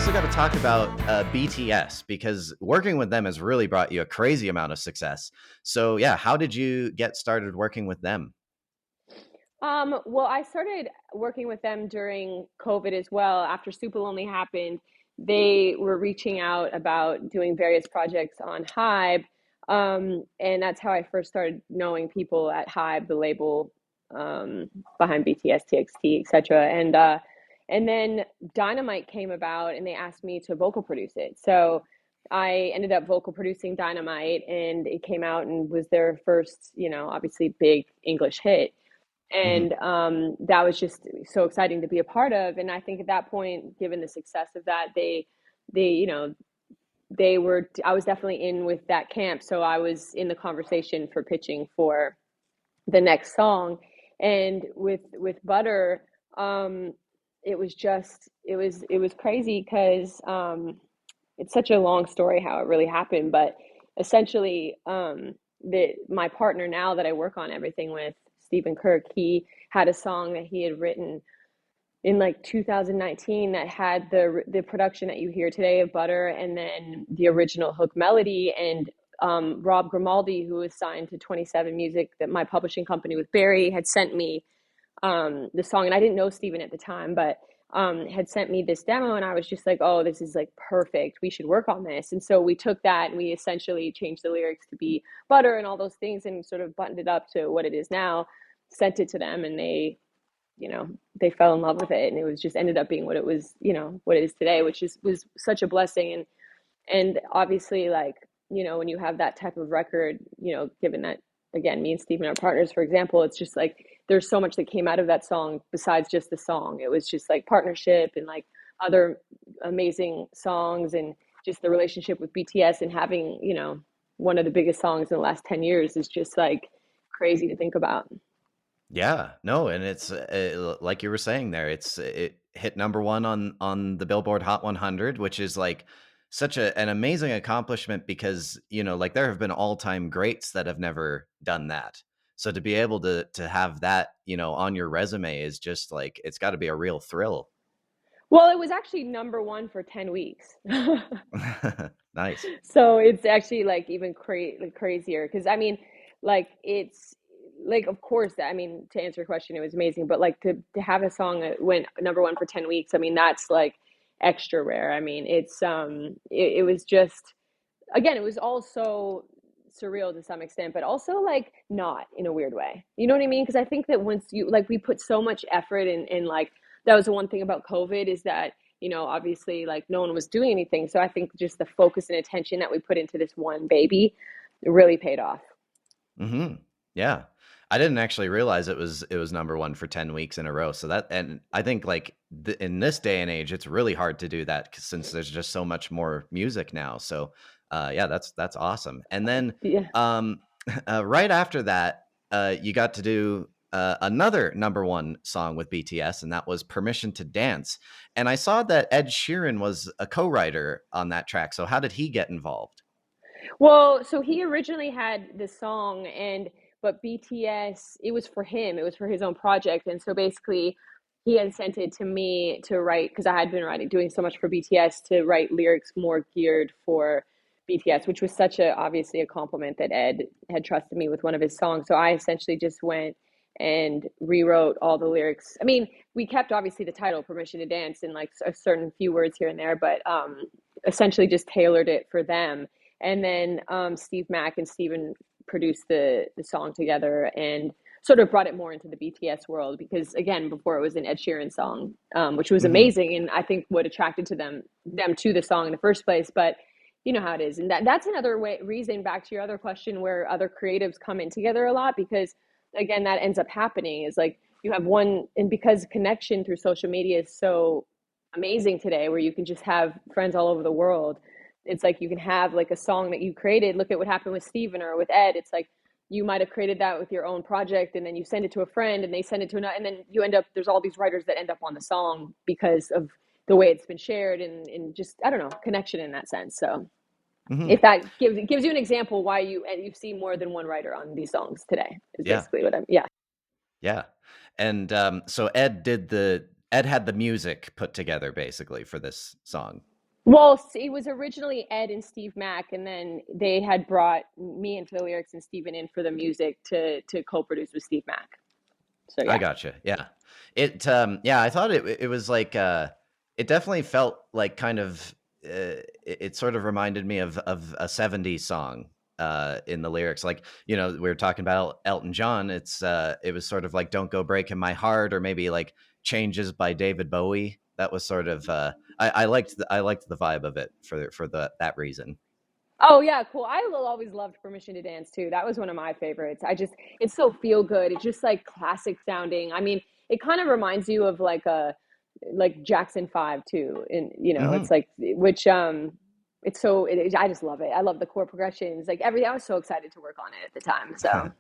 also got to talk about BTS, because working with them has really brought you a crazy amount of success. So yeah, how did you get started working with them? Well, I started working with them during COVID as well. After Super Lonely happened, they were reaching out about doing various projects on Hybe. And that's how I first started knowing people at Hybe, the label behind BTS, TXT, etc. And then Dynamite came about and they asked me to vocal produce it. So I ended up vocal producing Dynamite and it came out and was their first, obviously big English hit. Hmm. And that was just so exciting to be a part of. And I think at that point, given the success of that, they they were, I was definitely in with that camp, so I was in the conversation for pitching for the next song. And with Butter, um it was crazy because it's such a long story how it really happened, but essentially, my partner now that I work on everything with, Stephen Kirk, he had a song that he had written in like 2019 that had the production that you hear today of Butter, and then the original hook melody. And Rob Grimaldi, who was signed to 27 Music, that my publishing company with Barry, had sent me the song, and I didn't know Steven at the time, but had sent me this demo, and I was just like, oh, this is like perfect. We should work on this. And so we took that and we essentially changed the lyrics to be Butter and all those things, and sort of buttoned it up to what it is now. Sent it to them, and they fell in love with it, and it was just ended up being what it was, what it is today, which is was such a blessing. And obviously, like, when you have that type of record, given that, again, me and Steven are partners, for example, it's just like there's so much that came out of that song besides just the song. It was just like partnership and like other amazing songs, and just the relationship with BTS, and having, one of the biggest songs in the last 10 years is just like crazy to think about. Yeah, no, and it's like you were saying there, it hit number one on the Billboard Hot 100, which is like such an amazing accomplishment, because like there have been all time greats that have never done that. So to be able to have that on your resume is just like, it's got to be a real thrill. Well, it was actually number one for 10 weeks. Nice. So it's actually like even crazier because I mean, like it's like, of course, I mean, to answer your question, it was amazing, but like to have a song that went number one for 10 weeks, I mean, that's like extra rare. I mean, it was just, again, it was all so surreal to some extent, but also like not in a weird way. You know what I mean? Because I think that once you, like, we put so much effort in like, that was the one thing about COVID, is that, obviously, like, no one was doing anything. So I think just the focus and attention that we put into this one baby really paid off. Hmm. Yeah. I didn't actually realize it was number one for 10 weeks in a row. So that, and I think like in this day and age, it's really hard to do that, since there's just so much more music now. So yeah, that's awesome. And then Yeah. um, right after that, you got to do another number one song with BTS, and that was Permission to Dance. And I saw that Ed Sheeran was a co-writer on that track. So how did he get involved? Well, so he originally had this song, and but BTS, it was for him. It was for his own project, and so basically, he had sent it to me to write, because I had been doing so much for BTS, to write lyrics more geared for BTS, which was such a, obviously, a compliment that Ed had trusted me with one of his songs. So I essentially just went and rewrote all the lyrics. I mean, we kept obviously the title "Permission to Dance" and like a certain few words here and there, but essentially just tailored it for them. And then Steve Mack and Steven produced the song together and sort of brought it more into the BTS world, because again, before it was an Ed Sheeran song, which was Hmm. amazing, and I think what attracted to them to the song in the first place. But you know how it is, and that's another reason, back to your other question, where other creatives come in together a lot, because again, that ends up happening is like you have one, and because connection through social media is so amazing today, where you can just have friends all over the world. It's like you can have like a song that you created. Look at what happened with Steven or with Ed. It's like you might have created that with your own project, and then you send it to a friend, and they send it to another, and then you end up, there's all these writers that end up on the song because of the way it's been shared, and just, I don't know, connection in that sense. So Hmm. if that gives you an example why you see more than one writer on these songs today, is Yeah. basically what I'm, yeah. Yeah. And so Ed had the music put together basically for this song. Well, it was originally Ed and Steve Mack, and then they had brought me in for the lyrics and Steven in for the music to co-produce with Steve Mack. So I yeah. gotcha. Yeah. Yeah, I thought it was like, it definitely felt like kind of, it sort of reminded me of a '70s song, in the lyrics. Like, we were talking about Elton John. It was sort of like "Don't Go Breaking My Heart," or maybe like "Changes" by David Bowie. That was sort of, I liked the vibe of it for that reason. Oh yeah, cool. Always loved Permission to Dance too. That was one of my favorites. It's so feel good. It's just like classic sounding. I mean, it kind of reminds you of like Jackson 5 too. And it's Mhm. like which I just love it. I love the chord progressions. Like everything. I was so excited to work on it at the time. So